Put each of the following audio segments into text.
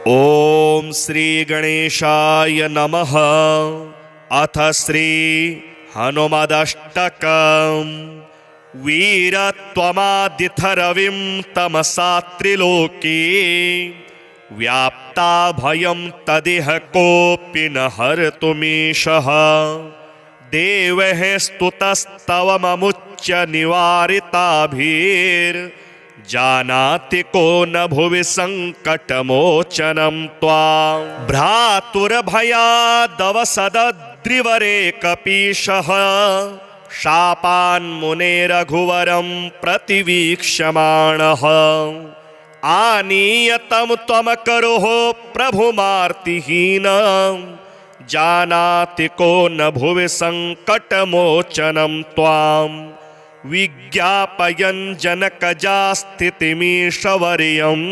ओम श्री गणेशाय नमः। अथ श्री हनुमदष्टकम्। वीरत्वमादिथरविं तमसा त्रिलोके व्याप्ता भयं तदिह कोऽपि न हर्तुमीशः। देवैः स्तुतस्तवममुच्य निवारिताभिर्जानाति को न भुवि सङ्कटमोचनं त्वां। भ्रातुर्भयादवसदद्रिवरे कपीशः शापान्मुने रघुवरं प्रतिवीक्ष्यमाणः। आनीयतं त्वमकरोः प्रभुमार्तिहीनं जानाति को न भुवि सङ्कटमोचनं त्वां। विज्ञापयन् जनकजास्थितिमीशवर्यं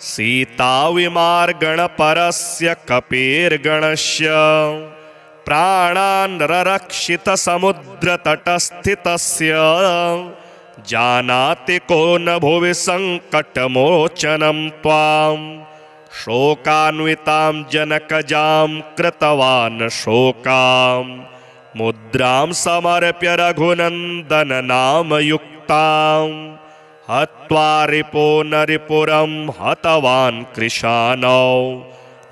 सीताविमार्गणपरस्य कपेर्गणस्य प्राणान् ररक्षितसमुद्रतटस्थितस्य जानाति को न भुवि सङ्कटमोचनं त्वां। शोकान्वितां जनकजां कृतवान् शोकां मुद्रां समर्प्य रघुनन्दननामयुक्तां। हत्वा रिपो नरिपुरं हतवान् कृशानौ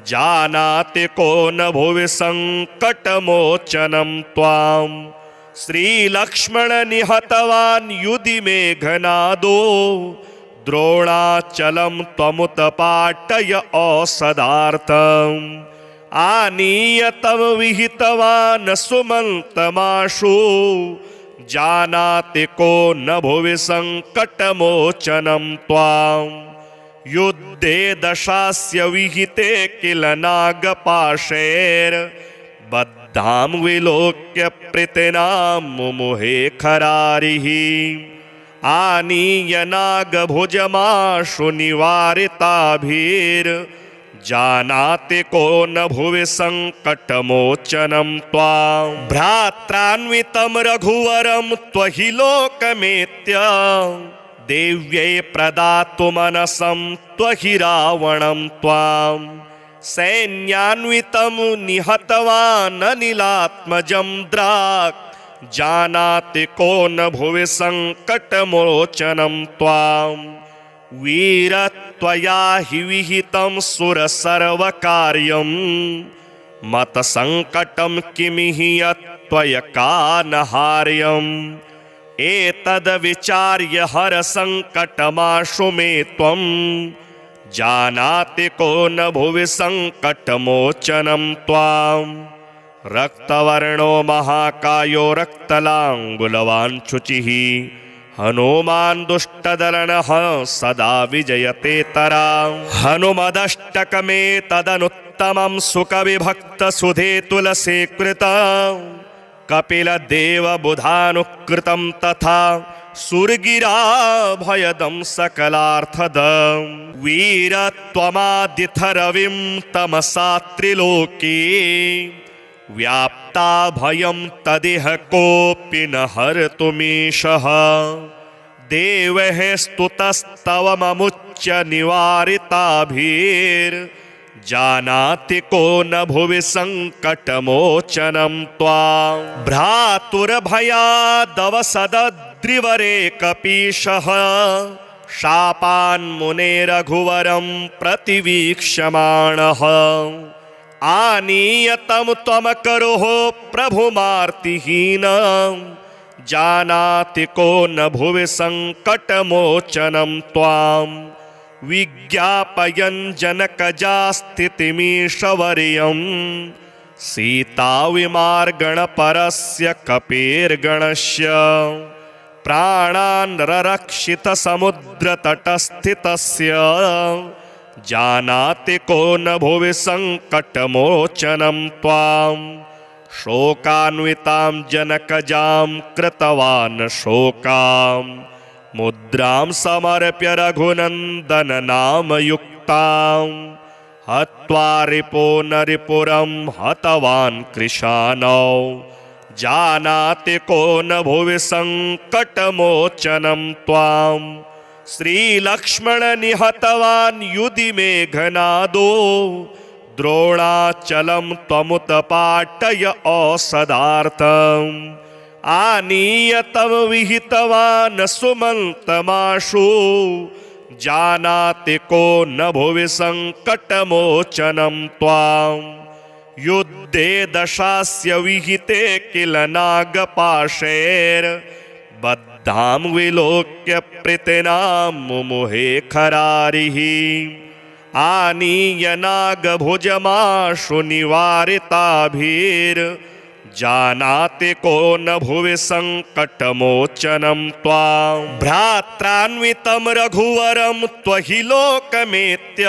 जानाति को न भुवि सङ्कटमोचनं त्वां। श्रीलक्ष्मण निहतवान् युधि मेघनादो द्रोणाचलं त्वमुत्पाटय औषधार्थम्। आनीयतं विहितवान् सुमन्तमाशु जानाति को न भुवि सङ्कटमोचनं त्वां। युद्धे दशास्य विहिते किल नागपाशैर्बद्धां विलोक्य प्रीतिनां मुमुहे खरारिः। आनीय नागभुजमाशु निवारिताभिर्जानाति को न भुवि सङ्कटमोचनं त्वां। भ्रात्रान्वितं रघुवरं त्वहि लोकमेत्य देव्यै प्रदातुमनसं त्वहि रावणं त्वां। सैन्यान्वितं निहतवान् अनिलात्मजं द्राक् जानाति को न भुवि सङ्कटमोचनं त्वां। वीरत्वया हि विहितं सुरसर्वकार्यं मतसङ्कटं किमिहि यत्त्वयकानहार्यम्। एतद्विचार्य हरसङ्कटमाशु मे त्वं जानाति को न भुवि सङ्कटमोचनं त्वां। रक्तवर्णो महाकायो रक्तलाङ्गुलवान् शुचिः हनुमान् दुष्टदलनः सदा विजयतेतरां। हनुमदष्टकमेतदनुत्तमं सुकविभक्तसुधे तुलसीकृतं। कपिलदेवबुधानुकृतं तथा सुरगिराभयदं सकलार्थदं। वीरत्वमादिथरविं तमसा त्रिलोके व्याप्ता भयं तदिह कोऽपि न हर्तुमीशः। देवैः स्तुतस्तवममुच्य निवारिताभिर्जानाति को न भुवि सङ्कटमोचनं त्वां। भ्रातुर्भयादवसदद्रिवरे कपीशः शापान्मुने रघुवरं प्रतिवीक्ष्यमाणः। आनीयतं त्वमकरोः प्रभुमार्तिहीनं जानाति को न भुवि सङ्कटमोचनं त्वां। विज्ञापयन् जनकजास्थितिमीशवर्यं सीताविमार्गणपरस्य कपेर्गणस्य प्राणान् ररक्षितसमुद्रतटस्थितस्य जानाति को न भुवि सङ्कटमोचनं त्वां। शोकान्वितां जनकजां कृतवान् शोकां मुद्रां समर्प्य रघुनन्दननामयुक्तां। हत्वा रिपो नरिपुरं हतवान् कृशानौ जानाति को न भुवि सङ्कटमोचनं त्वां। श्रीलक्ष्मण निहतवान् युधि मेघनादो द्रोणाचलं त्वमुत्पाटय औषधार्थम् आनीय तव विहितवान् सुमन्तमाशु जानाति को न भुवि संकटमोचनं त्वाम् युद्धे दशास्य विहिते किल नागपाशैर्बद्धां विलोक्य प्रीतिनां मुमुहे खरारिः आनीय नागभुजमाशु निवारिताभिर्जानाति को न भुवि संकटमोचनं त्वां भ्रात्रान्वितं रघुवरं त्वहि लोकमेत्य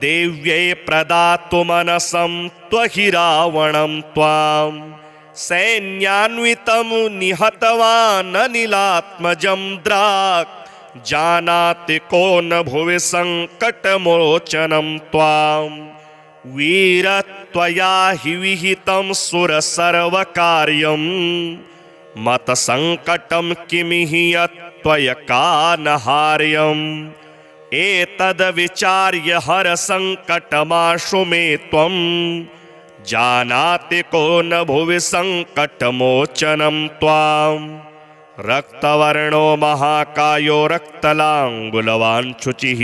देव्यै प्रदातु मनसं त्वहि रावणं त्वां सैन्यान्वितं निहतवान् अनिलात्मजं द्राक् जानाति को न भुवि संकटमोचनं त्वां वीरत्वया हि विहितं सुरसर्वकार्यं मतसंकटं किमिहि यत्त्वयकानहार्यम् एतद्विचार्य हर संकटमाशु मे त्वं जानाति को न भुवि संकटमोचनं त्वां रक्तवर्णो महाकायो रक्तलाङ्गुलवान् शुचिः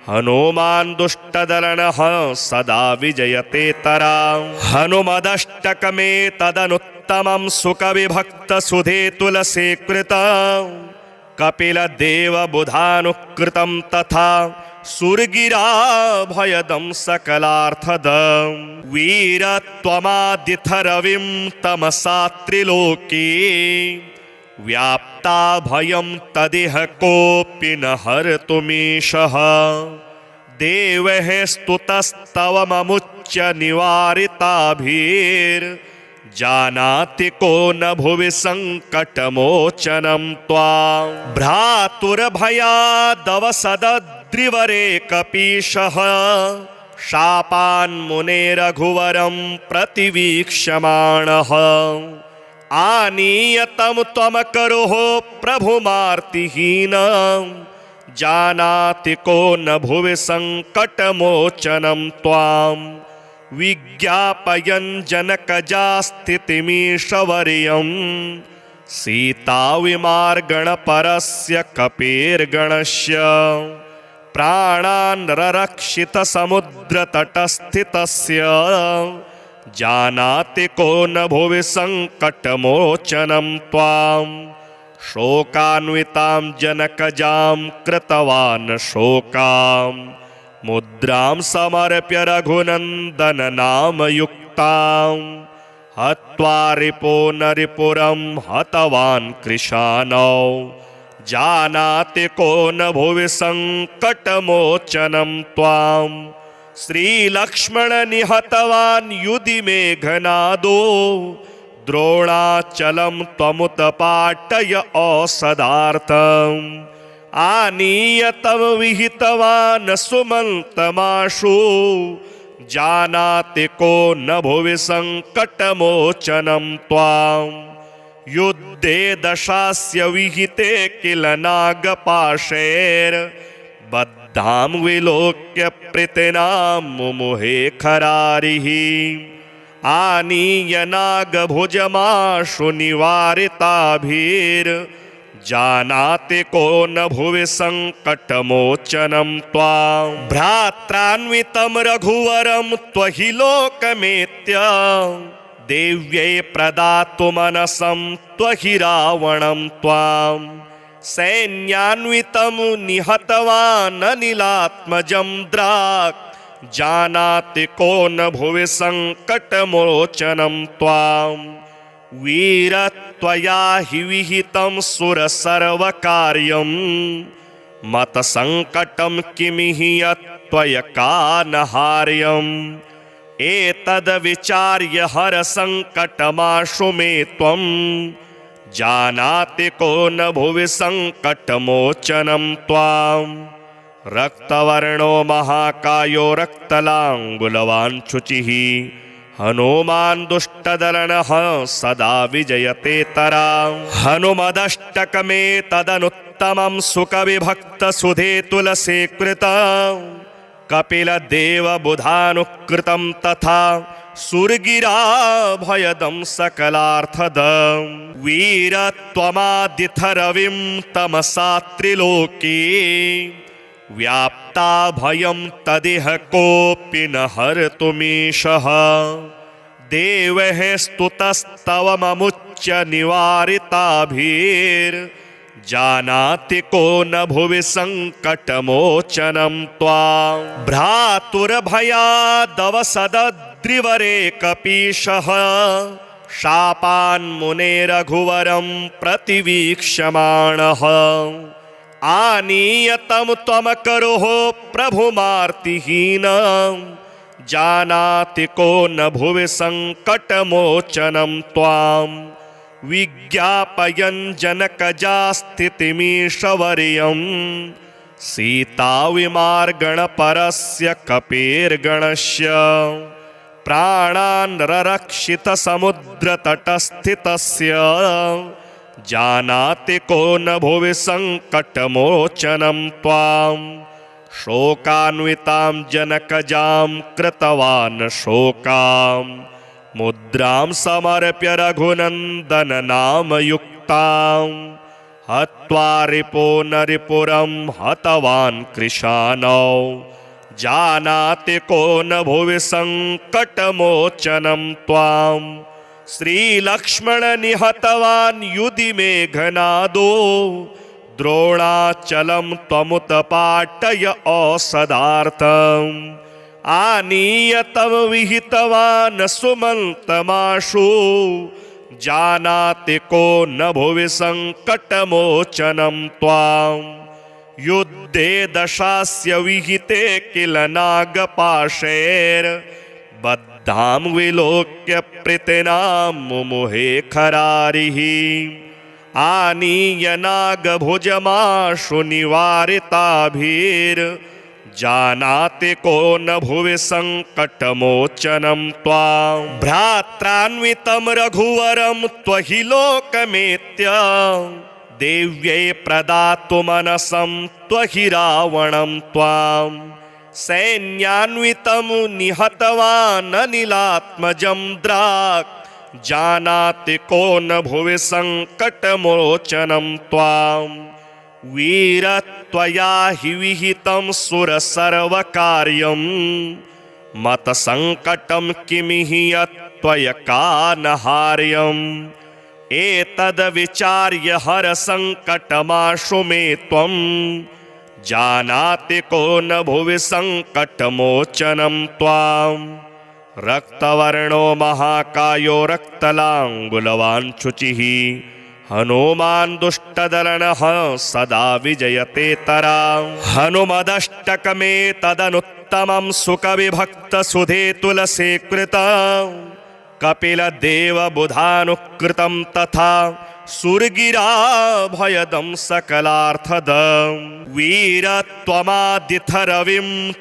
हनुमान् दुष्टदलनः सदा विजयतेतरां हनुमदष्टकमेतदनुत्तमं सुकविभक्तसुधे तुलसी कृतम् कपिलदेवबुधानुकृतं तथा सुरगिराभयदं सकलार्थदं वीरत्वमादिथरविं तमसा त्रिलोके व्याप्ता भयं तदिह कोऽपि न हर्तुमीशः देवैः स्तुतस्तवममुच्य निवारिताभिर्जानाति को न भुवि संकटमोचनं त्वां भ्रातुर्भयादवसदद्रिवरे कपीशः शापान्मुने रघुवरं प्रतिवीक्ष्यमाणः आनीय तं त्वमकरोः प्रभुमार्तिहीनं जानाति को न भुवि संकटमोचनं त्वां विज्ञापयन् जनकजास्थितिमीशवर्यं सीताविमार्गणपरस्य कपेर्गणस्य प्राणान् ररक्षितसमुद्रतटस्थितस्य जानाति को न भुवि संकटमोचनं त्वां शोकान्वितां जनकजां कृतवान् शोकां मुद्रां समर्प्य रघुनन्दन नामयुक्तां हत्वा रिपो नरिपुरं हतवान् कृशानौ जानाति को न भुवि संकटमोचनं त्वां श्रीलक्ष्मण निहतवान् युधि मेघनादो द्रोणाचलं त्वमुत्पाटय औषधार्थम् आनीय तव विहितवान् सुमन्तमाशु जानाति को न भुवि संकटमोचनं त्वां युद्धे दशास्य विहिते किल नागपाशैर्बद्धां विलोक्य प्रीतिनां मुमुहे खरारिः आनीय नागभुजमाशु निवारिताभिर्जानाति को न भुवि संकटमोचनं त्वां भ्रात्रान्वितं रघुवरं त्वहि लोकमेत्य देव्यै प्रदातु मनसं त्वहि रावणं त्वां सैन्यान्वितं निहतवान् अनिलात्मजं द्राक् जानाति को न भुवि संकटमोचनं त्वां वीरत्वया हि विहितं सुरसर्वकार्यं मतसंकटं किमिहि यत्त्वयकानहार्यम् एतद्विचार्य हर संकटमाशु मे त्वं जानाति को न भुवि संकटमोचनं त्वां रक्तवर्णो महाकायो रक्तलाङ्गुलवान् शुचिः हनुमान् दुष्टदलनः सदा विजयतेतरां हनुमदष्टकमेतदनुत्तमं तदनुत्तमं सुकविभक्तसुधे तुलसीकृतं कपिलदेवबुधानुकृतं तथा सुरगिराभयदं सकलार्थदं वीरत्वमादिथरविं तमसा त्रिलोके व्याप्ता भयं तदिह कोऽपि न हर्तुमीशः देवः स्तुतस्तवममुच्य निवारिताभिर्जानाति को न भुवि सङ्कटमोचनं त्वां भ्रातुर्भयादवसदद्रिवरे कपीशः शापान्मुनेरघुवरं प्रतिवीक्ष्यमाणः आनीयतं त्वमकरोः प्रभुमार्तिहीनं जानाति को न भुवि सङ्कटमोचनं त्वां विज्ञापयन् जनकजास्थितिमीशवर्यं सीताविमार्गणपरस्य कपेर्गणस्य प्राणान् ररक्षितसमुद्रतटस्थितस्य जानाति को न भुवि सङ्कटमोचनं त्वां शोकान्वितां जनकजां कृतवान् शोकां मुद्रां समर्प्य रघुनन्दननामयुक्तां हत्वा रिपो नरिपुरं हतवान् कृशानौ जानाति को न भुवि सङ्कटमोचनं त्वां श्रीलक्ष्मण निहतवान् युधि मेघनादो द्रोणाचलं त्वमुत्पाटय औषधार्थम् आनीयतं विहितवान् सुमन्तमाशु जानाति को न भुवि सङ्कटमोचनं त्वां युद्धे दशास्य विहिते किल नागपाशैर्बद्धां विलोक्य प्रीतिनां मुमुहे खरारिः आनीय नागभुजमाशु निवारिताभिर्जानाति को न भुवि सङ्कटमोचनं त्वां भ्रात्रान्वितं रघुवरं त्वहि लोकमेत्य देव्यै प्रदातु मनसं त्वहि रावणं त्वां सैन्यान्वितं निहतवान् अनिलात्मजं द्राक् जानाति को न भुवि सङ्कटमोचनं त्वां वीरत्वया हि विहितं सुरसर्वकार्यं मतसङ्कटं किमिहि यत्त्वयकानहार्यम् एतद्विचार्य हरसङ्कटमाशु मे त्वं जानाति को न भुवि सङ्कटमोचनं त्वां रक्तवर्णो महाकायो रक्तलाङ्गुलवान् शुचिः हनुमान् दुष्टदलनः सदा विजयतेतरां हनुमदष्टकमे तदनुत्तमं सुकविभक्तसुधे तुलसीकृतं कपिलदेवबुधानुकृतं तथा सुरगिराभयदं सकलार्थदं वीरत्वमादिथरविं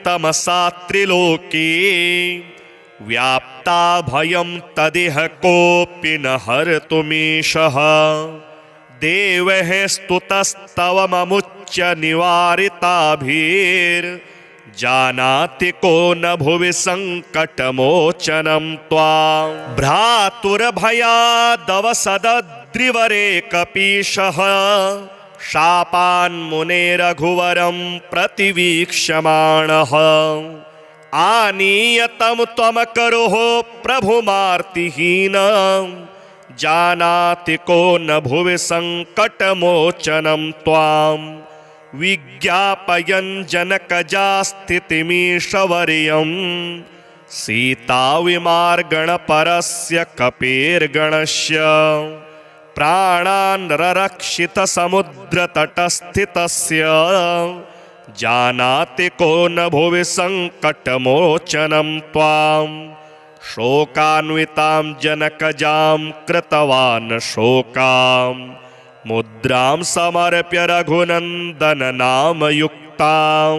तमसा त्रिलोके व्याप्ता भयं तदिह कोऽपि न हर्तुमीशः देवः स्तुतस्तवममुच्य निवारिताभिर्जानाति को न भुवि सङ्कटमोचनं त्वां भ्रातुर्भयादवसदद्रिवरे कपीशः शापान्मुनेरघुवरं प्रतिवीक्ष्यमाणः आनीयतं त्वमकरोः प्रभुमार्तिहीनं जानाति को न भुवि सङ्कटमोचनं त्वां विज्ञापयन् जनकजास्थितिमीशवर्यं सीताविमार्गणपरस्य कपेर्गणस्य प्राणान् ररक्षितसमुद्रतटस्थितस्य जानाति को न भुवि सङ्कटमोचनं त्वां शोकान्वितां जनकजां कृतवान् शोकां मुद्रां समर्प्य रघुनन्दननामयुक्तां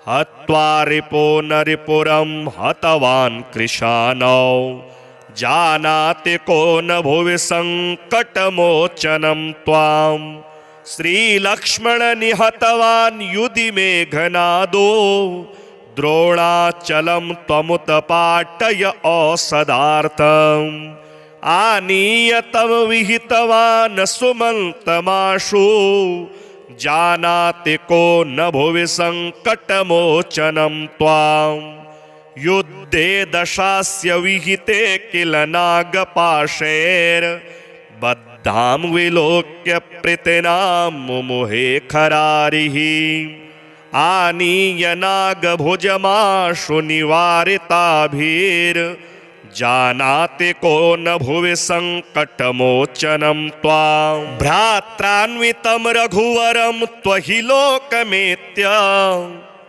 हत्वा रिपो नरिपुरं हतवान् कृशानौ जानाति को न भुवि सङ्कटमोचनं त्वां श्रीलक्ष्मण निहतवान् युधि मेघनादो द्रोणाचलं त्वमुत्पाटय औषधार्थम् आनीय तं विहितवान् सुमन्तमाशु जानाति को न भुवि सङ्कटमोचनं त्वाम् युद्धे दशास्य विहिते किल नागपाशैर्बद्धां विलोक्य प्रीतिनां मुमुहे खरारिः आनीय नागभुजमाशु निवारिताभिर्जानाति को न भुवि सङ्कटमोचनं त्वां भ्रात्रान्वितं रघुवरं त्वहि लोकमेत्य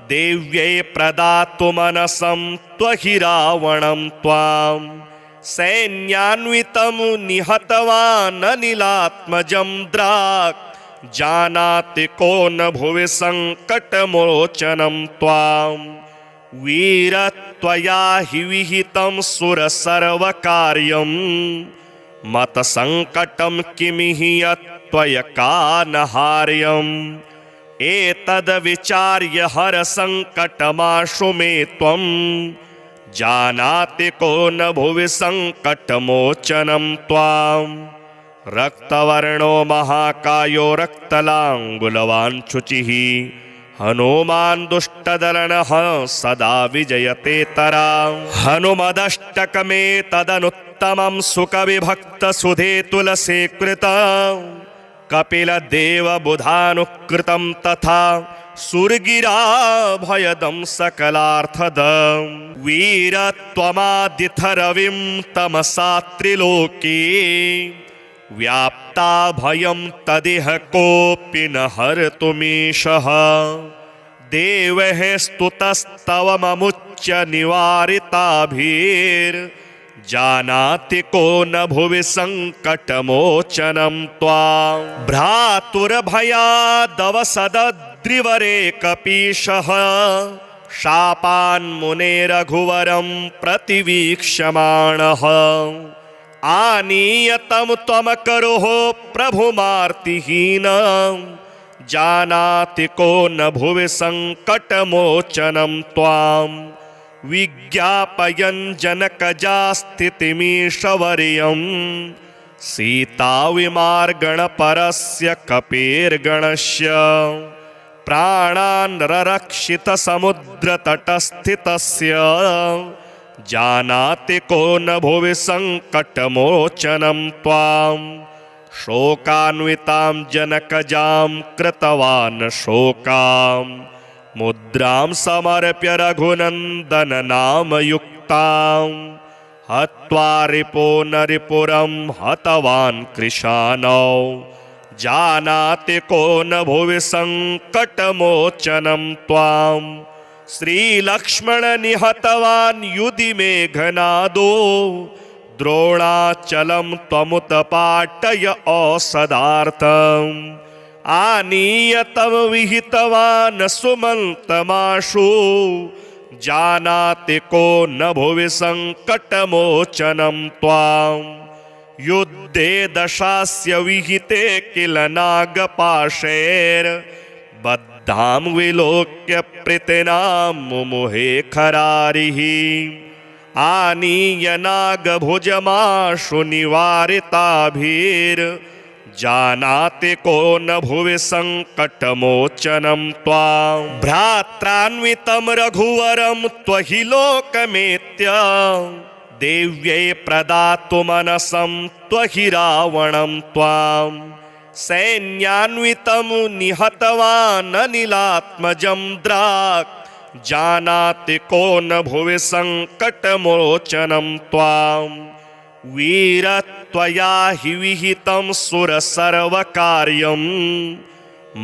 देव्यै प्रदातु मनसं त्वहि रावणं त्वां सैन्यान्वितं निहतवान् अनिलात्मजं द्राक् जानाति को न भुवि सङ्कटमोचनं त्वां वीरत्वया हि विहितं सुरसर्वकार्यं मतसङ्कटं किमिहि यत्त्वयकानहार्यम् एतद्विचार्य हरसङ्कटमाशु मे त्वं जानाति को न भुवि सङ्कटमोचनं त्वां रक्तवर्णो महाकायो रक्तलाङ्गुलवान् शुचिः हनुमान् दुष्टदलनः सदा विजयते तराम् हनुमदष्टकमेतदनुत्तमं सुकविभक्तसुधे तुलसीकृतम् कपिलदेवबुधानुकृतं तथा सुरगिराभयदं सकलार्थदं वीरत्वमादिथरविं तमसा त्रिलोके व्याप्ता भयं तदिह कोऽपि न हर्तुमीशः देवैः स्तुतस्तवममुच्य निवारिताभिर्जानाति को न भुवि सङ्कटमोचनं त्वां भ्रातुर्भयादवसदद्रिवरे कपीशः शापान्मुने रघुवरं प्रतिवीक्ष्यमाणः आनीय तं त्वमकरुः प्रभुमार्तिहीनं जानाति को न भुवि सङ्कटमोचनं त्वां विज्ञापयन् जनकजास्थितिमीशवर्यं सीताविमार्गणपरस्य कपेर्गणस्य प्राणान् ररक्षितसमुद्रतटस्थितस्य जानाति को न भुवि सङ्कटमोचनं त्वां शोकान्वितां जनकजां कृतवान् शोकाम् मुद्रां समर्प्य रघुनन्दन नामयुक्तां हत्वा रिपो नरिपुरं हतवान् कृशानौ जानाति को न भुवि सङ्कटमोचनं त्वां श्रीलक्ष्मण निहतवान् युधि मेघनादो द्रोणाचलं त्वमुत्पाटय औषधार्थम् आनीय तं विहितवान् सुमन्तमाशु जानाति को न भुवि सङ्कटमोचनं त्वां युद्धे दशास्य विहिते किल नागपाशैर्बद्धां विलोक्य प्रीतिनां मुमुहे खरारिः आनीय नागभुजमाशु निवारिताभिर्जानाति को न भुवि सङ्कटमोचनं त्वां भ्रात्रान्वितं रघुवरं त्वहि लोकमेत्य देव्यै प्रदातु मनसं त्वहि रावणं त्वां सैन्यान्वितं निहतवान् अनिलात्मजं द्राक् जानाति को न भुवि सङ्कटमोचनं त्वां वीरत्वया हि विहितं सुरसर्वकार्यं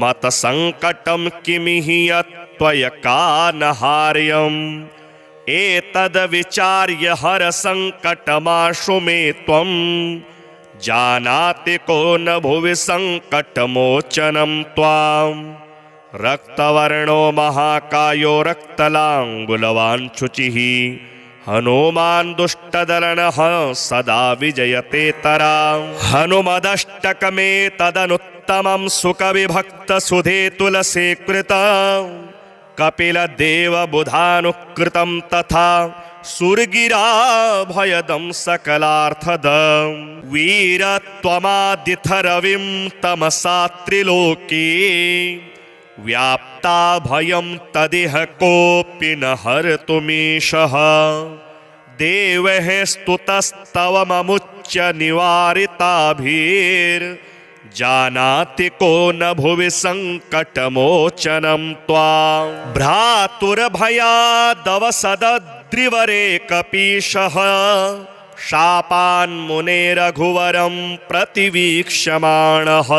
मतसङ्कटं किमिहि यत्त्वयकानहार्यम् एतद्विचार्य हरसङ्कटमाशु मे त्वं जानाति को न भुवि सङ्कटमोचनं त्वां रक्तवर्णो महाकायो रक्तलाङ्गुलवान् शुचिः हनुमान् दुष्टदलनः सदा विजयते तराम् हनुमदष्टकमेतदनुत्तमं तदनुत्तमं सुकविभक्तसुधे तुलसीकृतं कपिलदेवबुधानुकृतं तथा सुरगिराभयदं सकलार्थदं वीरत्वमादिथरविं तमसा त्रिलोके व्याप्ता भयं तदिह कोऽपि न हर्तुमीशः देवैः स्तुतस्तवममुच्य निवारिताभिर्जानाति को न भुवि सङ्कटमोचनं त्वां भ्रातुर्भयादवसदद्रिवरे कपीशः शापान्मुनेरघुवरं प्रतिवीक्ष्यमाणः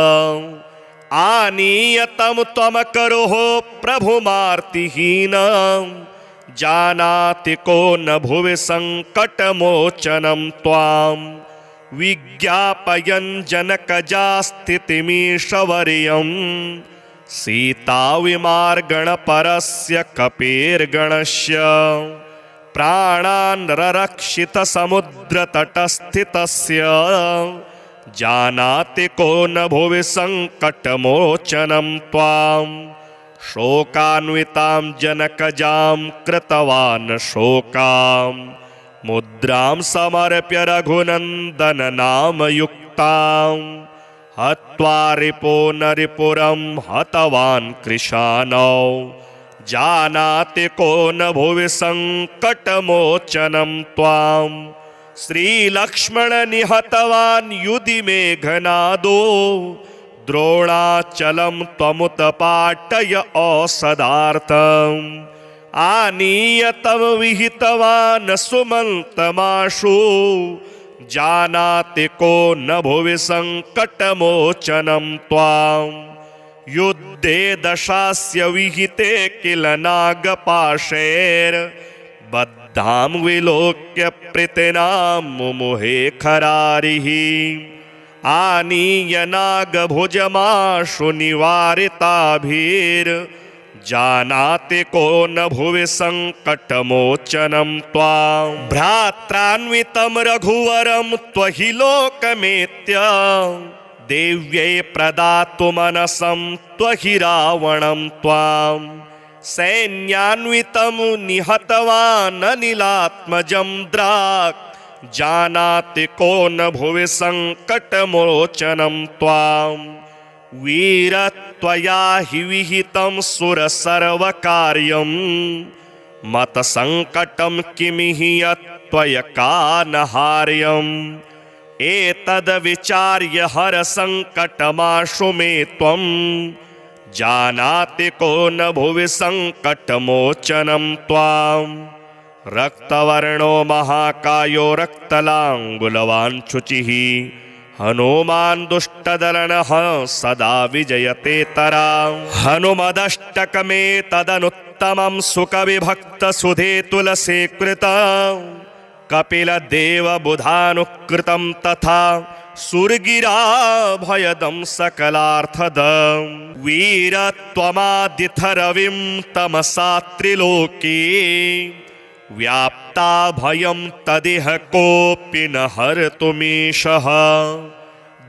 आनीयतं त्वमकरोः प्रभुमार्तिहीनं जानाति को न भुवि सङ्कटमोचनं त्वां विज्ञापयन् जनकजास्थितिमीशवर्यं सीताविमार्गणपरस्य कपेर्गणस्य प्राणान् ररक्षितसमुद्रतटस्थितस्य जानाति को न भुवि सङ्कटमोचनं त्वां शोकान्वितां जनकजां कृतवान् शोकां मुद्रां समर्प्य रघुनन्दननामयुक्तां हत्वा रिपो नरिपुरं हतवान् कृशानौ जानाति को न भुवि सङ्कटमोचनं त्वां श्रीलक्ष्मणनिहतवान् युधि मेघनादो द्रोणाचलं त्वमुत्पाटय औषधार्थम् आनीयतं विहितवान् सुमन्तमाशु जानाति को न भुवि सङ्कटमोचनं त्वां युद्धे दशास्य विहिते किल नागपाशैर्बद्धां विलोक्य प्रीतिनां मुमुहे खरारिः आनीय नागभुजमाशु निवारिताभिर्जानाति को न भुवि सङ्कटमोचनं त्वां भ्रात्रान्वितं रघुवरं त्वहि लोकमेत्य देव्यै प्रदातुमनसं त्वहि रावणं त्वां सैन्यान्वितं निहतवान् अनिलात्मजं द्राक् जानाति को न भुवि सङ्कटमोचनं त्वां वीरत्वया हि विहितं सुरसर्वकार्यं मतसङ्कटं किमिहि यत्त्वयकानहार्यम् एतद्विचार्य हरसङ्कटमाशु मे त्वं जानाति को न भुवि सङ्कटमोचनं त्वां रक्तवर्णो महाकायो रक्तलाङ्गुलवान् शुचिः हनुमान् दुष्टदलनः सदा विजयते तरां हनुमदष्टकमेतदनुत्तमं सुकविभक्तसुधे तुलसीकृतं कपिलदेवबुधानुकृतं तथा सुरगिराभयदं सकलार्थदं वीरत्वमादिथरविं तमसा त्रिलोके व्याप्ता भयं तदिह कोऽपि न हर्तुमीशः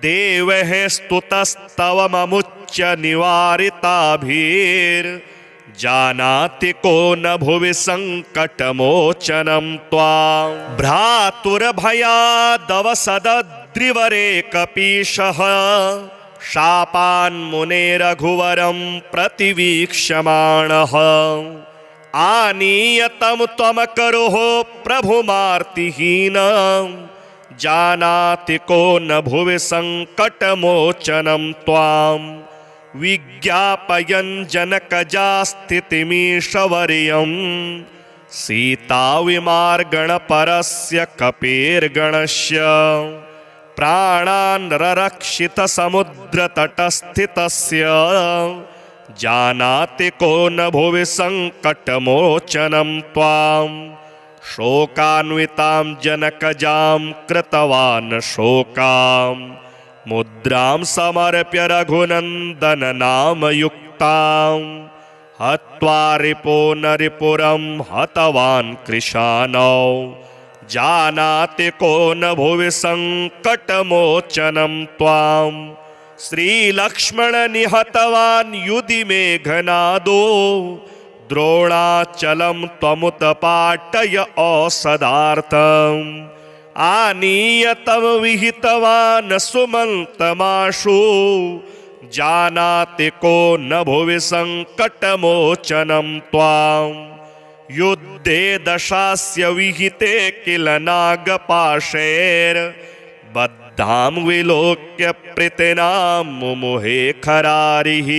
देवैः स्तुतस्तवममुच्य निवारिताभिर्जानाति को न भुवि सङ्कटमोचनं त्वां भ्रातुर्भयादवसदद्रिवरे कपीशः शापान्मुनेरघुवरं प्रतिवीक्ष्यमाणः आनीयतं त्वमकरोः प्रभुमार्तिहीनं जानाति को न भुवि सङ्कटमोचनं त्वां विज्ञापयन् जनकजास्थितिमीशवर्यं सीताविमार्गणपरस्य कपेर्गणस्य प्राणान् ररक्षितसमुद्रतटस्थितस्य जानाति को न भुवि सङ्कटमोचनं त्वां शोकान्वितां जनकजां कृतवान् शोकां मुद्रां समर्प्य रघुनन्दननामयुक्तां हत्वा रिपो नरिपुरं हतवान् कृशानौ जानाति को न भुवि सङ्कटमोचनं त्वां श्रीलक्ष्मण निहतवान् युधि मेघनादो द्रोणाचलं त्वमुत्पाटय औषधार्थम् आनीय तव विहितवान् सुमन्तमाशु जानाति को न भुवि संकटमोचनं त्वाम् युद्धे दशास्य विहिते किल नागपाशैर्बद्धां विलोक्य प्रीतिनां मुमुहे खरारिः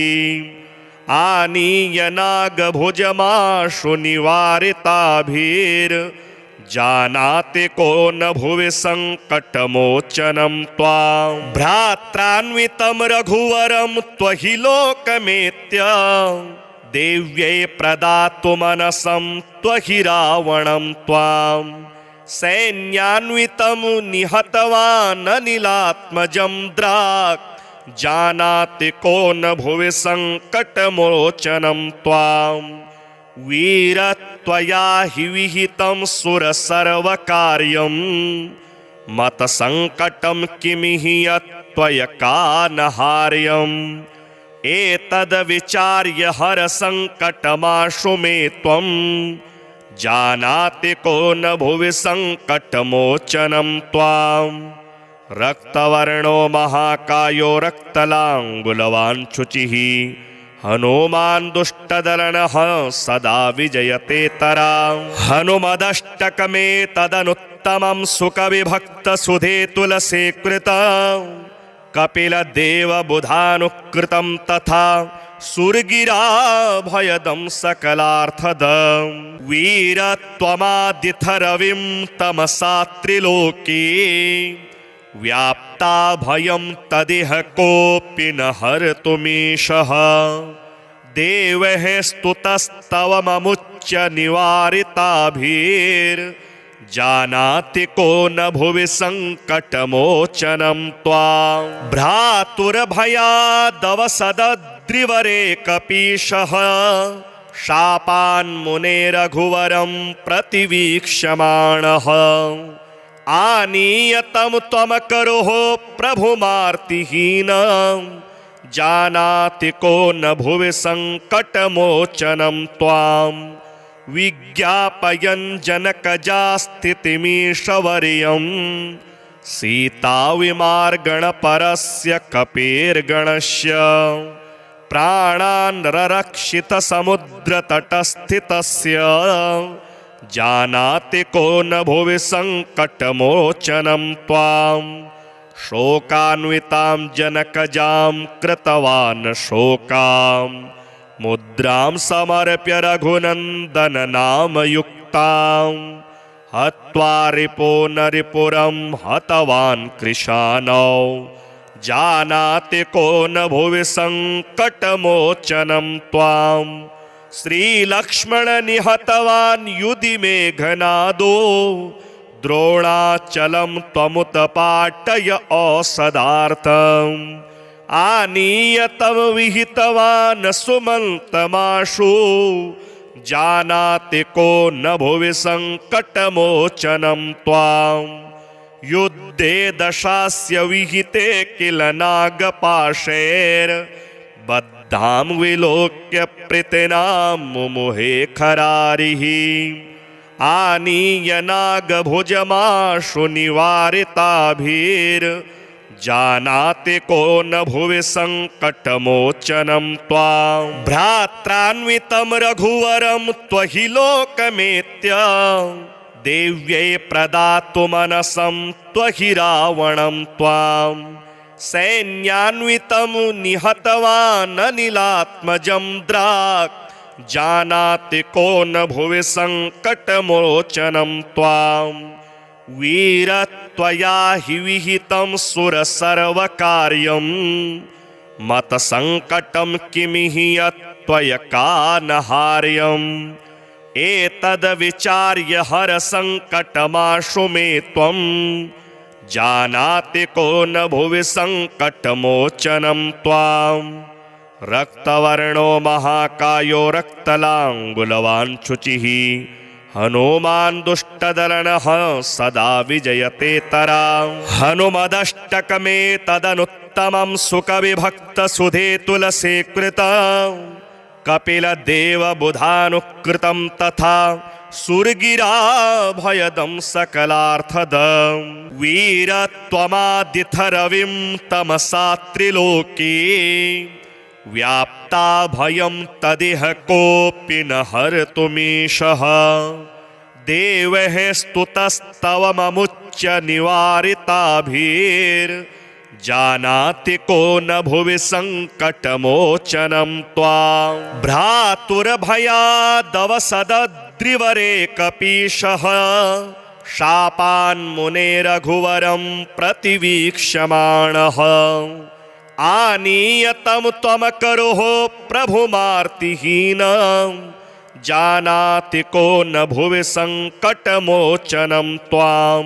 आनीय नागभुजमाशु निवारिताभिर्जानाति को न भुवि संकटमोचनं त्वां भ्रात्रान्वितं रघुवरं त्वहि लोकमेत्य देव्यै प्रदातु मनसं त्वहि रावणं त्वां सैन्यान्वितं निहतवान् अनिलात्मजं द्राक् जानाति को न भुवि संकटमोचनं त्वां वीरत्वया हि विहितं सुरसर्वकार्यं मतसंकटं किमिहि यत्त्वयकानहार्यम् एतद्विचार्य हर संकटमाशु मे त्वं जानाति को न भुवि संकटमोचनं त्वां रक्तवर्णो महाकायो रक्तलाङ्गुलवान् शुचिः हनुमान् दुष्टदलनः सदा विजयतेतरां हनुमदष्टकमे तदनुत्तमं सुकविभक्तसुधे तुलसीकृतं कपिलदेवबुधानुकृतं तथा सुरगिराभयदं सकलार्थदं वीरत्वमादिथरविं तमसा त्रिलोके व्याप्ता भयं तदिह कोऽपि न हर्तुमीशः देवैः स्तुतस्तवममुच्य निवारिताभिर्जानाति को न भुवि संकटमोचनं त्वां भ्रातुर्भयादवसदद्रिवरे कपीशः शापान्मुने रघुवरं प्रतिवीक्ष्यमाणः आनीय तं त्वमकरोः प्रभुमार्तिहीनं जानाति को न भुवि संकटमोचनं त्वां विज्ञापयन् जनकजास्थितिमीशवर्यं सीताविमार्गणपरस्य कपेर्गणस्य प्राणान् ररक्षितसमुद्रतटस्थितस्य जानाति को न भुवि संकटमोचनं त्वां शोकान्वितां जनकजां कृतवान् शोकां मुद्रां समर्प्य रघुनन्दन नामयुक्तां हत्वा रिपो नरिपुरं हतवान् कृशानौ जानाति को न भुवि संकटमोचनं त्वां श्रीलक्ष्मण निहतवान् युधि मेघनादो द्रोणाचलं त्वमुत्पाटय औषधार्थम् आनीय तव विहितवान् सुमन्तमाशु जानाति को न भुवि संकटमोचनं त्वां युद्धे दशास्य विहिते किल नागपाशैर्बद्धां विलोक्य प्रीतिनां मुमुहे खरारिः आनीय नागभुजमाशु निवारिताभिर्जानाति को न भुवि संकटमोचनं त्वां भ्रात्रान्वितं रघुवरं त्वहि लोकमेत्य देव्यै प्रदातु मनसं त्वहि रावणं त्वां सैन्यान्वितं निहतवान् अनिलात्मजं द्राक् जानाति को न भुवि संकटमोचनं त्वां वीरत्वया हि विहितं सुरसर्वकार्यं मतसंकटं किमिहि यत्त्वयकानहार्यम् एतद्विचार्य हर संकटमाशु मे त्वं जानाति को न भुवि संकटमोचनं त्वां रक्तवर्णो महाकायो रक्तलाङ्गुलवान् शुचिः हनुमान् दुष्टदलनः सदा विजयते तराम् हनुमदष्टकमे तदनुत्तमं सुकविभक्तसुधे तुलसी कृतम् कपिलदेवबुधानुकृतं तथा सुरगिराभयदं सकलार्थदं वीरत्वमादिथरविं तमसा त्रिलोके व्याप्ता भयं तदिह कोऽपि न हर्तुमीशः देवैः स्तुतस्तवममुच्य निवारिताभिर्जानाति को न भुवि सङ्कटमोचनं त्वां भ्रातुर्भयादवसदद्रिवरे कपीशः शापान्मुने रघुवरं प्रतिवीक्ष्यमाणः आनीय तं त्वमकरोः प्रभुमार्तिहीनं जानाति को न भुवि सङ्कटमोचनं त्वां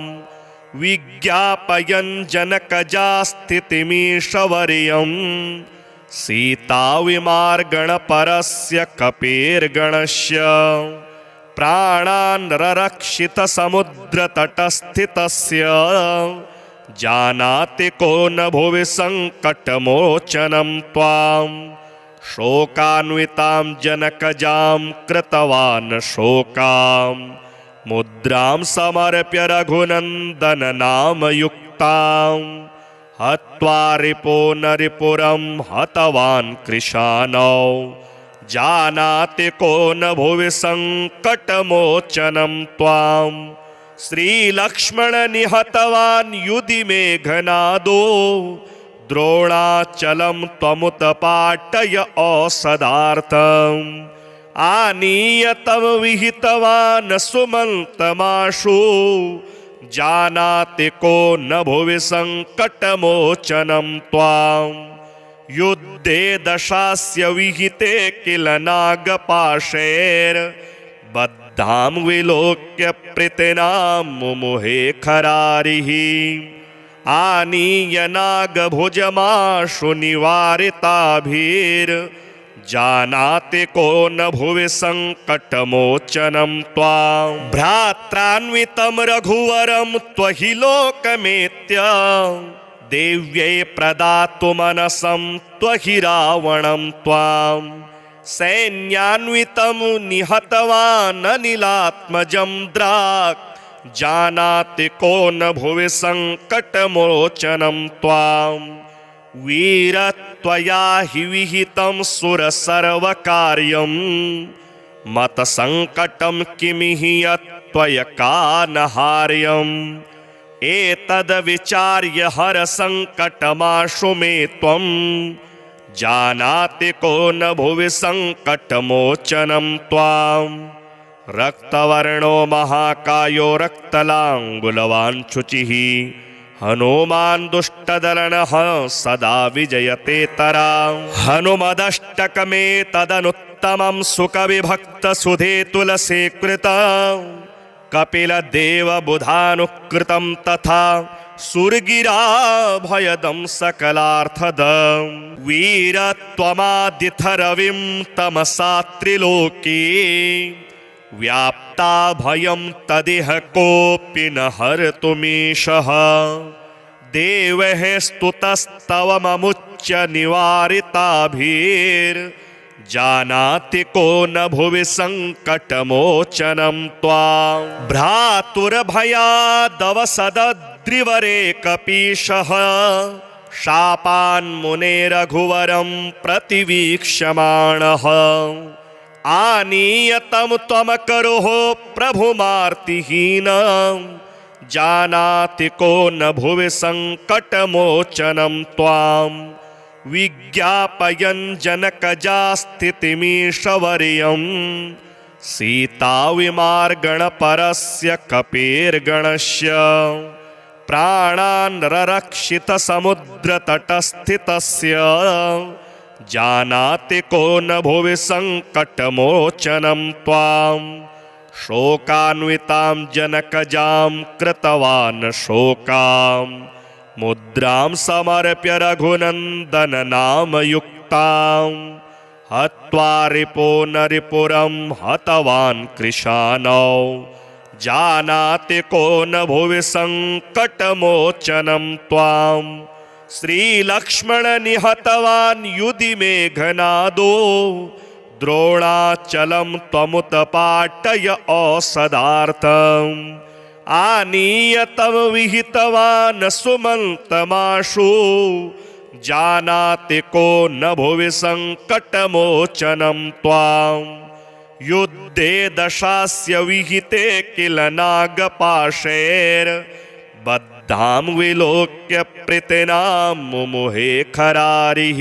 विज्ञापयन् जनकजास्थितिमीशवर्यं सीताविमार्गणपरस्य कपेर्गणस्य प्राणान् ररक्षितसमुद्रतटस्थितस्य जानाति को न भुवि सङ्कटमोचनं त्वां शोकान्वितां जनकजां कृतवान् शोकां मुद्रां समर्प्य रघुनन्दननामयुक्तां हत्वा रिपो नरिपुरं हतवान् कृशानौ जानाति को न भुवि सङ्कटमोचनं त्वां श्रीलक्ष्मण निहतवान् युधि मेघनादो द्रोणाचलं त्वमुत्पाटय औषधार्थम् आनीय तं विहितवान् सुमन्तमाशु जानाति को न भुवि सङ्कटमोचनं त्वां युद्धे दशास्य विहिते किल नागपाशैर्बद्धां विलोक्य प्रीतिनां मुमुहे खरारिः आनीय नागभुजमाशु निवारिताभिर्जानाति को न भुवि सङ्कटमोचनं त्वां भ्रात्रान्वितं रघुवरं त्वहि लोकमेत्य देव्यै प्रदातु मनसं त्वहि रावणं त्वां सैन्यान्वितं निहतवान् अनिलात्मजं द्राक् जानाति को न भुवि सङ्कटमोचनं त्वां वीरत्वया हि विहितं सुरसर्वकार्यं मतसङ्कटं किमिहि यत्त्वयकानहार्यम् एतद्विचार्य हरसङ्कटमाशु मे त्वं जानाति को न भुवि सङ्कटमोचनं त्वां रक्तवर्णो महाकायो रक्तलाङ्गुलवान् शुचिः हनुमान् दुष्टदलनः सदा विजयते तराम् हनुमदष्टकमे तदनुत्तमं सुकविभक्तसुधे तुलसी कृतम् कपिलदेवबुधानुकृतं तथा सुरगिराभयदं सकलार्थदं वीरत्वमादिथरविं तमसा त्रिलोके व्याप्ता भयं तदिह कोऽपि न हर्तुमीशः देवैः स्तुतस्तवममुच्य निवारिताभिर्जानाति को न भुवि सङ्कटमोचनं त्वां भ्रातुर्भयादवसदद्रिवरे कपीशः शापान्मुने रघुवरं प्रतिवीक्ष्यमाणः आनीय तं त्वमकरोः प्रभुमार्तिहीनं जानाति को न भुवि सङ्कटमोचनं त्वां विज्ञापयन् जनकजास्थितिमीशवर्यं सीताविमार्गणपरस्य कपेर्गणस्य प्राणान् ररक्षितसमुद्रतटस्थितस्य जानाति को न भुवि सङ्कटमोचनं त्वां शोकान्वितां जनकजां कृतवान् शोकां मुद्रां समर्प्य रघुनन्दननामयुक्तां हत्वा रिपो न रिपुरं हतवान् कृशानौ जानाति को न भुवि सङ्कटमोचनं त्वां श्रीलक्ष्मण निहतवान् युधि मेघनादो द्रोणाचलं त्वमुत्पाटय औषधार्थम् आनीय तव विहितवान् सुमन्तमाशु जानाति को न भुवि सङ्कटमोचनं त्वां युद्धे दशास्य विहिते किल नागपाशैर्बद्धां विलोक्य प्रीतिनां मुमुहे खरारिः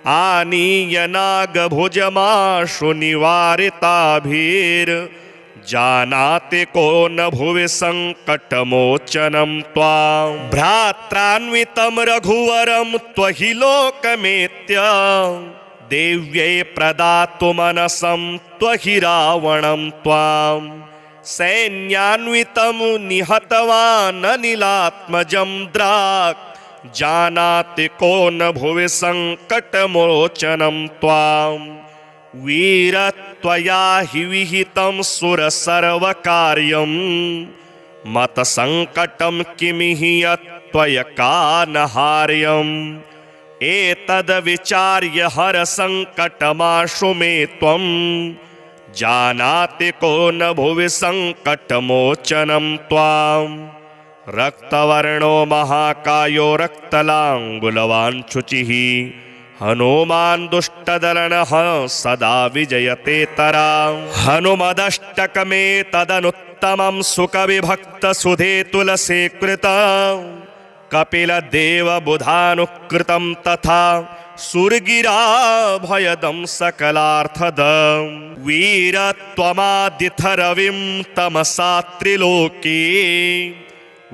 आनीय नागभुजमाशु निवारिताभिर्जानाति को न भुवि सङ्कटमोचनं त्वां भ्रात्रान्वितं रघुवरं त्वहि लोकमेत्य देव्यै प्रदातु मनसं त्वहि रावणं त्वां सैन्यान्वितं निहतवान् अनिलात्मजं द्राक् जानाति को न भुवि सङ्कटमोचनं त्वां वीरत्वया हि विहितं सुरसर्वकार्यं मतसङ्कटं किमिहि यत्त्वयकानहार्यम् एतद्विचार्य हरसङ्कटमाशु मे त्वं जानाति को न भुवि सङ्कटमोचनं त्वां रक्तवर्णो महाकायो रक्तलाङ्गुलवान् शुचिः हनुमान् दुष्टदलनः सदा विजयतेतरां हनुमदष्टकमेतदनुत्तमं सुकविभक्तसुधे तुलसीकृतं कपिलदेवबुधानुकृतं तथा सुरगिराभयदं सकलार्थदं वीरत्वमादिथरविं तमसा त्रिलोके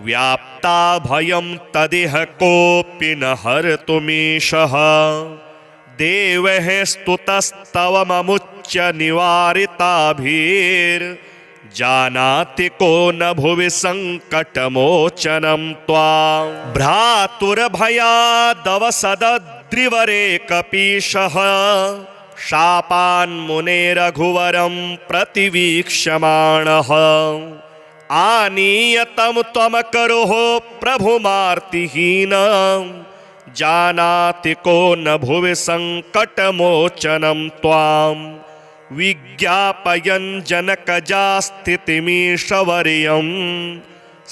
व्याप्ता भयं तदिह कोऽपि न हर्तुमीशः देवैः स्तुतस्तवममुच्य निवारिताभिर्जानाति को न भुवि सङ्कटमोचनं त्वां भ्रातुर्भयादवसदद्रिवरे कपीशः शापान्मुने रघुवरं प्रतिवीक्ष्यमाणः आनीयतं त्वमकरोः प्रभुमार्तिहीनं जानाति को न भुवि सङ्कटमोचनं त्वां विज्ञापयन् जनकजास्थितिमीशवर्यं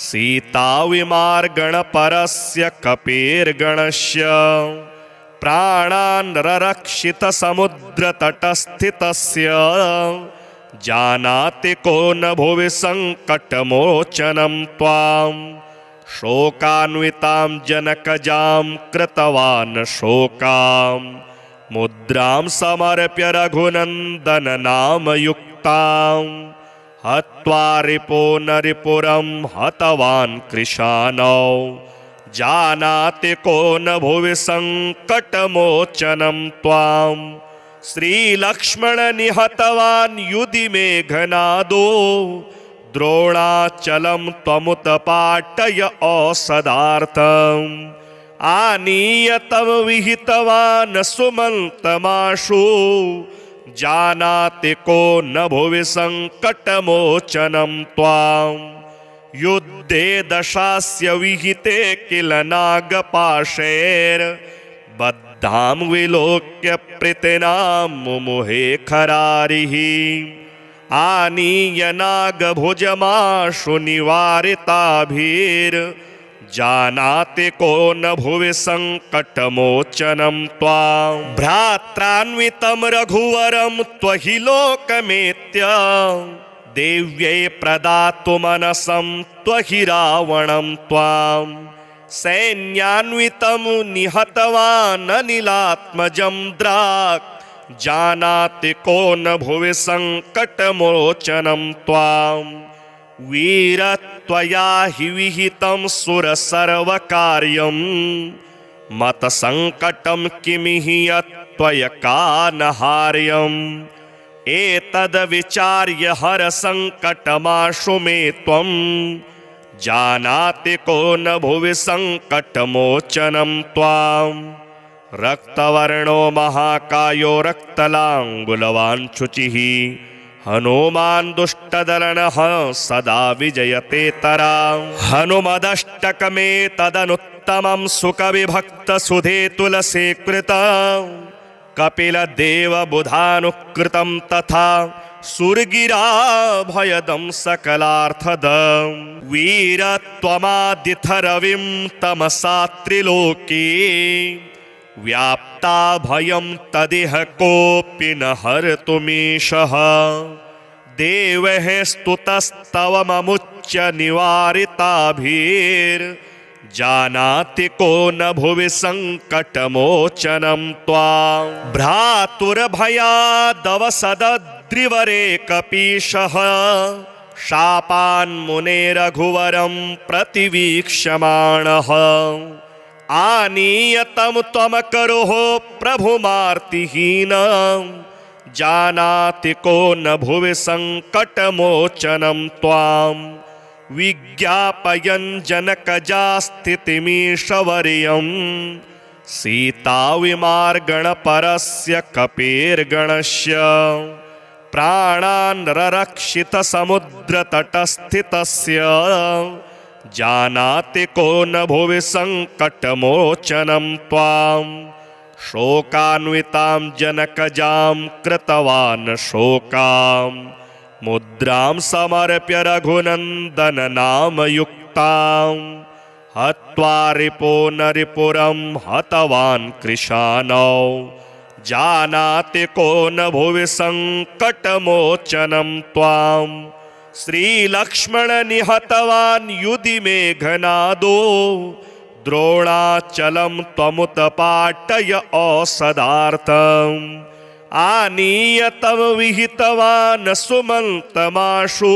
सीताविमार्गणपरस्य कपेर्गणस्य प्राणान् ररक्षितसमुद्रतटस्थितस्य जानाति को न भुवि सङ्कटमोचनं त्वां शोकान्वितां जनकजां कृतवान् शोकां मुद्रां समर्प्य रघुनन्दननामयुक्तां हत्वा रिपो न रिपुरं हतवान् कृशानौ जानाति को न भुवि सङ्कटमोचनं त्वां श्रीलक्ष्मण निहतवान् युधि मेघनादो द्रोणाचलं त्वमुत्पाटय औषधार्थम् आनीय तव विहितवान् सुमन्तमाशु जानाति को न भुवि सङ्कटमोचनं त्वां युद्धे दशास्य विहिते किल नागपाशैर्बद्धां विलोक्य प्रीतिनां मुमुहे खरारिः आनीय नागभुजमाशु निवारिताभिर्जानाति को न भुवि सङ्कटमोचनं त्वां भ्रात्रान्वितं रघुवरं त्वहि लोकमेत्य देव्यै प्रदातु मनसं त्वहि रावणं त्वां सैन्यान्वितं निहतवान् अनिलात्मजं द्राक् जानाति को न भुवि सङ्कटमोचनं त्वां वीरत्वया हि विहितं सुरसर्वकार्यं मतसङ्कटं किमिहि यत्त्वयकानहार्यम् एतद्विचार्य हरसङ्कटमाशु मे त्वं जानाति को न भुवि सङ्कटमोचनं त्वां रक्तवर्णो महाकायो रक्तलाङ्गुलवान् शुचिः हनुमान् दुष्टदलनः सदा विजयतेतरा हनुमदष्टकमे तदनुत्तमं सुकविभक्तसुधे तुलसीकृता कपिलदेवबुधानुकृतं तथा सुरगिराभयदं सकलार्थदं वीरत्वमादिथरविं तमसा त्रिलोके व्याप्ता भयं तदिह कोऽपि न हर्तुमीशः देवैः स्तुतस्तवममुच्य निवारिताभिर्जानाति को न भुवि सङ्कटमोचनं त्वां भ्रातुर्भयादवसदद्रिवरे कपीशः शापान्मुनेरघुवरं प्रतिवीक्ष्यमाणः आनीयतं त्वमकरोः प्रभुमार्तिहीनं जानाति को न भुवि सङ्कटमोचनं त्वां विज्ञापयन् जनकजास्थितिमीशवर्यं सीताविमार्गणपरस्य कपेर्गणस्य प्राणान् ररक्षितसमुद्रतटस्थितस्य जानाति को न भुवि सङ्कटमोचनं त्वां शोकान्वितां जनकजां कृतवान् शोकां मुद्रां समर्प्य रघुनन्दननामयुक्तां हत्वा रिपो नरिपुरं हतवान् कृशानौ जानाति को न भुवि सङ्कटमोचनं त्वां श्रीलक्ष्मण निहतवान् युधि मेघनादो द्रोणाचलं त्वमुत्पाटय औषधार्थम् आनीयतं विहितवान् सुमन्तमाशु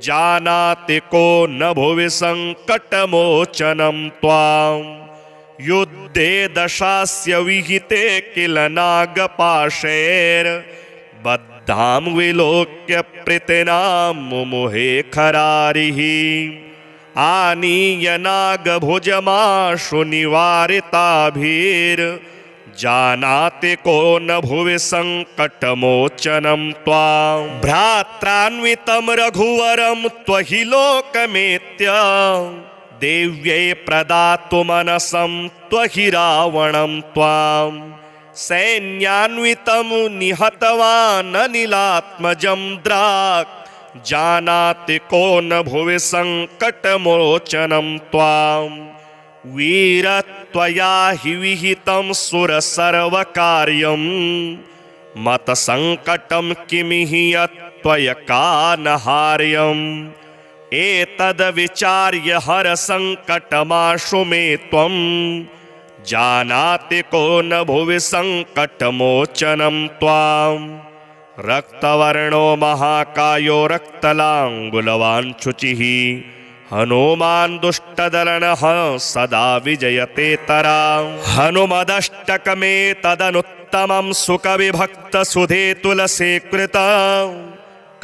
जानाति को न भुवि सङ्कटमोचनं त्वां युद्धे दशास्य विहिते किल नागपाशैर्बद्धां विलोक्य प्रीतिनां मुमुहे खरारिः आनीय नागभुजमाशु निवारिताभिर्जानाति को न भुवि सङ्कटमोचनं त्वां भ्रात्रान्वितं रघुवरं त्वहि लोकमेत्य देव्यै प्रदातुमनसं त्वहि रावणं त्वां सैन्यान्वितं निहतवान् अनिलात्मजं द्राक् जानाति को न भुवि सङ्कटमोचनं त्वां वीरत्वया हि विहितं सुरसर्वकार्यं मतसङ्कटं किमिहि यत्त्वयकानहार्यम् एतद्विचार्य हरसङ्कटमाशु मे त्वं जानाति को न भुवि सङ्कटमोचनं त्वां रक्तवर्णो महाकायो रक्तलाङ्गुलवान् शुचिः हनुमान् दुष्टदलनः सदा विजयतेतरा हनुमदष्टकमे तदनुत्तमं सुकविभक्तसुधे तुलसीकृता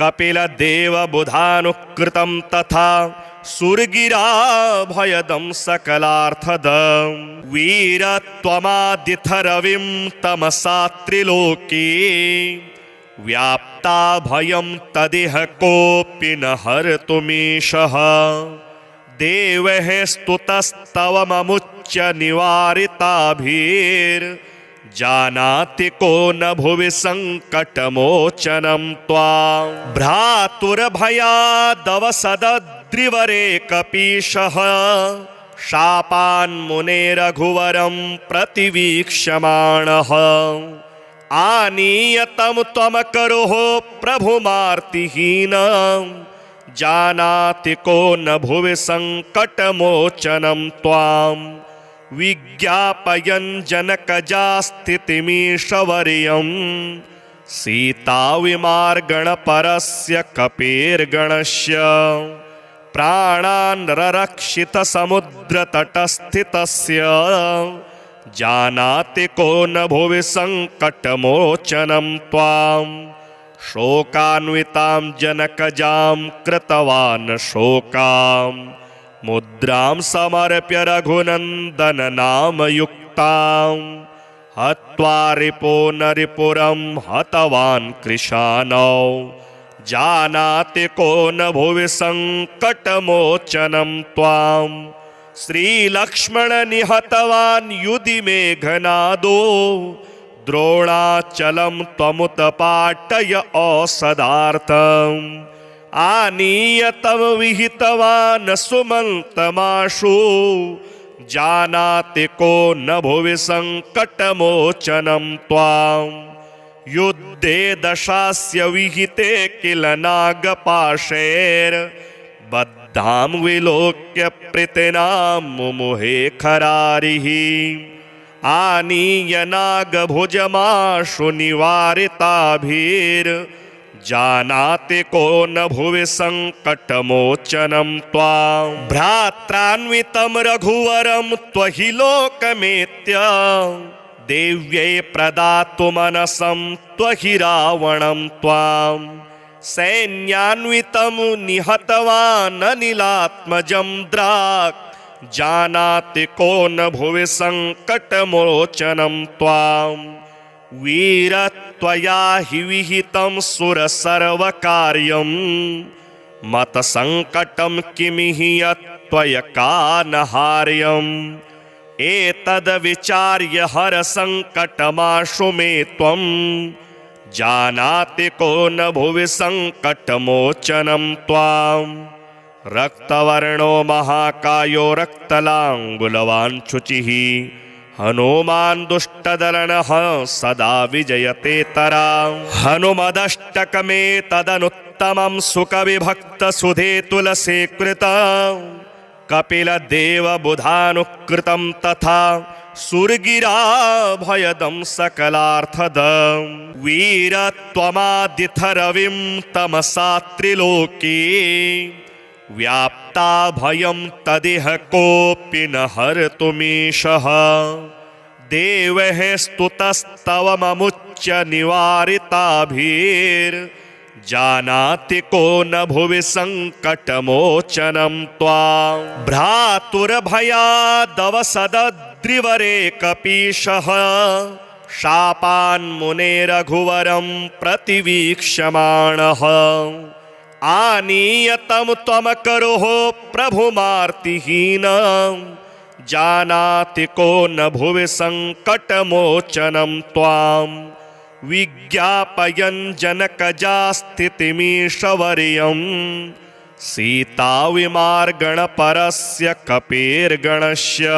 कपिलदेवबुधानुकृतं तथा सुरगिराभयदं सकलार्थदं वीरत्वमादिथरविं तमसा त्रिलोके व्याप्ता भयं तदिह कोऽपि न हर्तुमीशः देवैः स्तुतस्तवममुच्य निवारिताभिर्जानाति को न भुवि सङ्कटमोचनं त्वां भ्रातुर्भयादवसदद्रिवरे कपीशः शापान्मुनेरघुवरं प्रतिवीक्ष्यमाणः आनीयतं त्वमकरोः प्रभुमार्तिहीनं जानाति को न भुवि सङ्कटमोचनं त्वां विज्ञापयन् जनकजास्थितिमीशवर्यं सीताविमार्गणपरस्य कपेर्गणस्य प्राणान् ररक्षितसमुद्रतटस्थितस्य जानाति को न भुवि सङ्कटमोचनं त्वां शोकान्वितां जनकजां कृतवान् शोकां मुद्रां समर्प्य रघुनन्दननामयुक्तां युक्तां हत्वा रिपो नरिपुरं हतवान् कृशानौ जानाति को न भुवि सङ्कटमोचनं त्वां श्रीलक्ष्मण निहतवान् युधि मेघनादो द्रोणाचलं त्वमुत्पाटय औषधार्थम् आनीय तं विहितवान् सुमन्तमाशु जानाति को न भुवि सङ्कटमोचनं त्वां युद्धे दशास्य विहिते किल नागपाशैर्बद्धां विलोक्य प्रीतिनां मुमुहे खरारिः आनीय नागभुजमाशु निवारिताभिर्जानाति को न भुवि सङ्कटमोचनं त्वां भ्रात्रान्वितं रघुवरं त्वहि लोकमेत्य देव्यै प्रदातु मनसं त्वहि रावणं त्वां सैन्यान्वितं निहतवान् अनिलात्मजं द्राक् जानाति को न भुवि सङ्कटमोचनं त्वां वीरत्वया हि विहितं सुरसर्वकार्यं मतसङ्कटं किमिहि यत्त्वयकानहार्यम् एतद्विचार्य हरसङ्कटमाशु मे त्वं जानाति को न भुवि सङ्कटमोचनं त्वां रक्तवर्णो महाकायो रक्तलाङ्गुलवान् शुचिः हनुमान् दुष्टदलनः सदा विजयते तरां हनुमदष्टकमेतदनुत्तमं सुकविभक्तसुधे तुलसीकृतं कपिलदेवबुधानुकृतं तथा सुरगिराभयदं सकलार्थदं वीरत्वमादिथरविं तमसा त्रिलोके व्याप्ता भयं तदिह कोऽपि न हर्तुमीशः देवैः स्तुतस्तवममुच्य निवारिताभिर्जानाति को न भुवि सङ्कटमोचनं त्वां भ्रातुर्भयादवसदद्रिवरे कपीशः शापान्मुने रघुवरं प्रतिवीक्ष्यमाणः आनीय तं त्वमकरोः प्रभुमार्तिहीनं जानाति को न भुवि सङ्कटमोचनं त्वां विज्ञापयन् जनकजास्थितिमीशवर्यं सीताविमार्गणपरस्य कपेर्गणस्य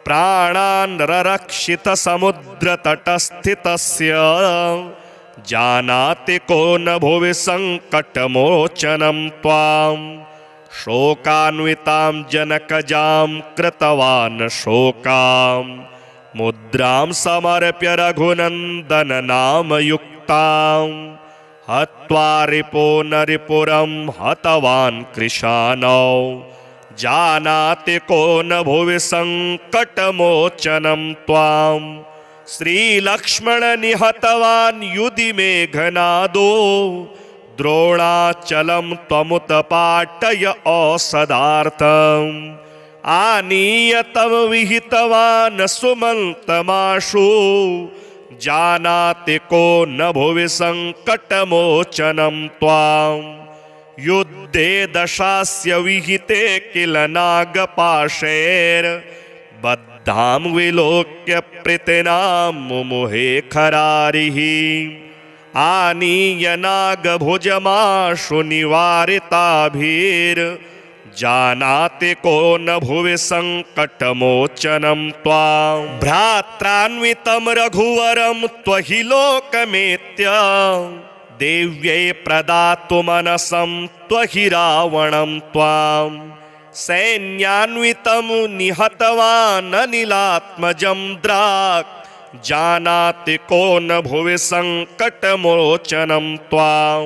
प्राणान् ररक्षितसमुद्रतटस्थितस्य जानाति को न भुवि सङ्कटमोचनं त्वां शोकान्वितां जनकजां कृतवान् शोकां मुद्रां समर्प्य रघुनन्दननामयुक्तां हत्वा रिपो नरिपुरं हतवान् कृशानौ जानाति को न भुवि सङ्कटमोचनं त्वां श्रीलक्ष्मण निहतवान् युधि मेघनादो द्रोणाचलं त्वमुत्पाटय औषधार्थम् आनीय तं विहितवान् सुमन्तमाशु जानाति को न भुवि सङ्कटमोचनं त्वां युद्धे दशास्य विहिते किल नागपाशैर्बद्धां विलोक्य प्रीतिनां मुमुहे खरारिः आनीय नागभुजमाशु निवारिताभिर्जानाति को न भुवि सङ्कटमोचनं त्वां भ्रात्रान्वितं रघुवरं त्वहि लोकमेत्य देव्यै प्रदातु मनसं त्वहि रावणं त्वां सैन्यान्वितं निहतवान् अनिलात्मजं द्राक् जानाति को न भुवि सङ्कटमोचनं त्वां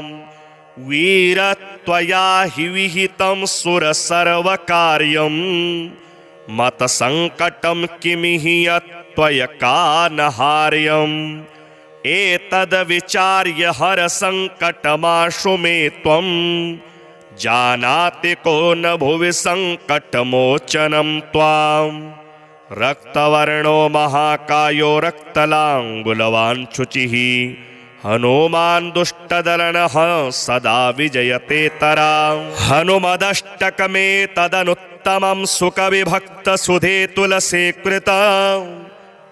वीरत्वया हि विहितं सुरसर्वकार्यं मतसङ्कटं किमिहि यत्त्वयकानहार्यम् एतद्विचार्य हरसङ्कटमाशु मे त्वं जानाति को न भुवि सङ्कटमोचनं त्वां रक्तवर्णो महाकायो रक्तलाङ्गुलवान् शुचिः हनुमान् दुष्टदलनः सदा विजयते तराम् हनुमदष्टकमे तदनुत्तमं सुकविभक्तसुधे तुलसी कृतम्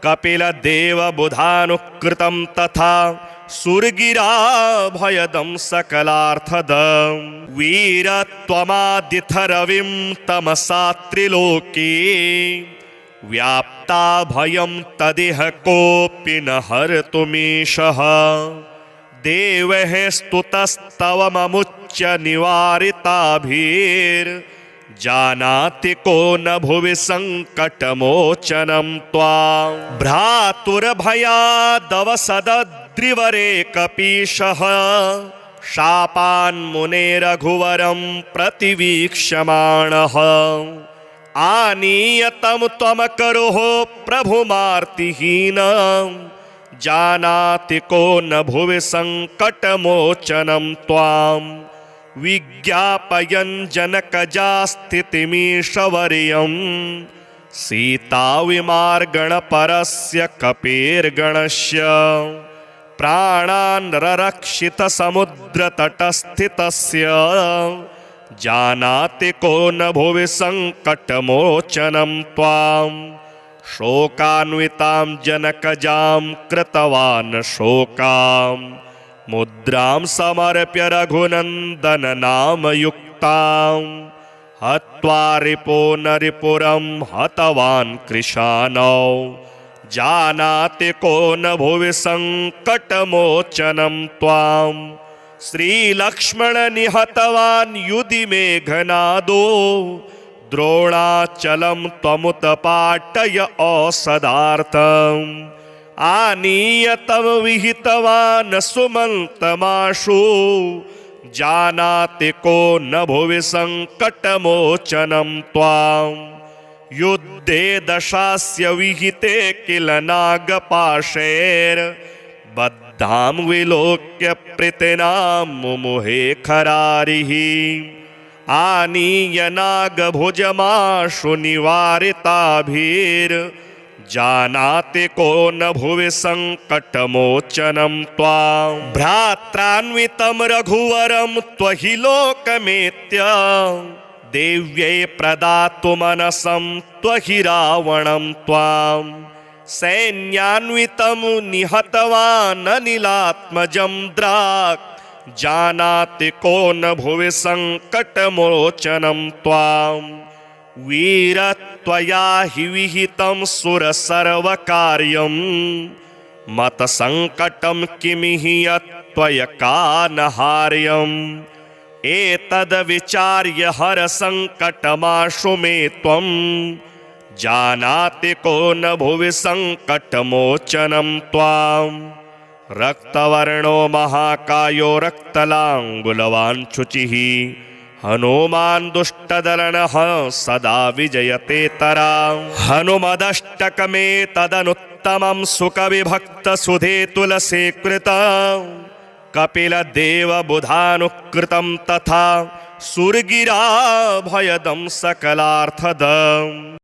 कपिलदेवबुधानुकृतं तथा सुरगिराभयदं सकलार्थदं वीरत्वमादिथरविं तमसा त्रिलोके व्याप्ता भयं तदिह कोऽपि न हर्तुमीशः देवैः स्तुतस्तवममुच्य निवारिताभिर्जानाति को न भुवि सङ्कटमोचनं त्वां भ्रातुर्भयादवसदद्रिवरे कपीशः शापान्मुने रघुवरं प्रतिवीक्ष्यमाणः आनीयतं त्वमकरोः प्रभुमार्तिहीनं जानाति को न भुवि सङ्कटमोचनं त्वां विज्ञापयन् जनकजास्थितिमीशवर्यं सीताविमार्गणपरस्य कपेर्गणस्य प्राणान् ररक्षितसमुद्रतटस्थितस्य जानाति को न भुवि सङ्कटमोचनं त्वां शोकान्वितां जनकजां कृतवान् शोकां मुद्रां समर्प्य रघुनन्दननामयुक्तां हत्वा रिपो नरिपुरं हतवान् कृशानौ जानाति को न भुवि सङ्कटमोचनं त्वां श्रीलक्ष्मण निहतवान् युधि मेघनादो द्रोणाचलं त्वमुत्पाटय औषधार्थम् आनीयतं विहितवान् सुमन्तमाशु जानाति को न भुवि सङ्कटमोचनं त्वां युद्धे दशास्य विहिते किल नागपाशैर्बद्धां विलोक्य प्रीतिनां मुमुहे खरारिः आनीय नागभुजमाशु निवारिताभिर्जानाति को न भुवि सङ्कटमोचनं त्वां भ्रात्रान्वितं रघुवरं त्वहि लोकमेत्य देव्यै प्रदातुमनसं त्वहि रावणं त्वां सैन्यान्वितं निहतवान् अनिलात्मजं द्राक् जानाति को न भुवि सङ्कटमोचनं त्वां वीरत्वया हि विहितं सुरसर्वकार्यं मतसङ्कटं किमिहि यत्त्वयकानहार्यम् एतद्विचार्य हरसङ्कटमाशु मे त्वं जानाति को न भुवि सङ्कटमोचनं त्वां रक्तवर्णो महाकायो रक्तलाङ्गुलवान् शुचिः हनुमान् दुष्टदलनः सदा विजयते तराम् हनुमदष्टकमे तदनुत्तमं सुकविभक्तसुधे तुलसी कृतम् कपिलदेवबुधानुकृतं तथा सुरगिराभयदं सकलार्थदम्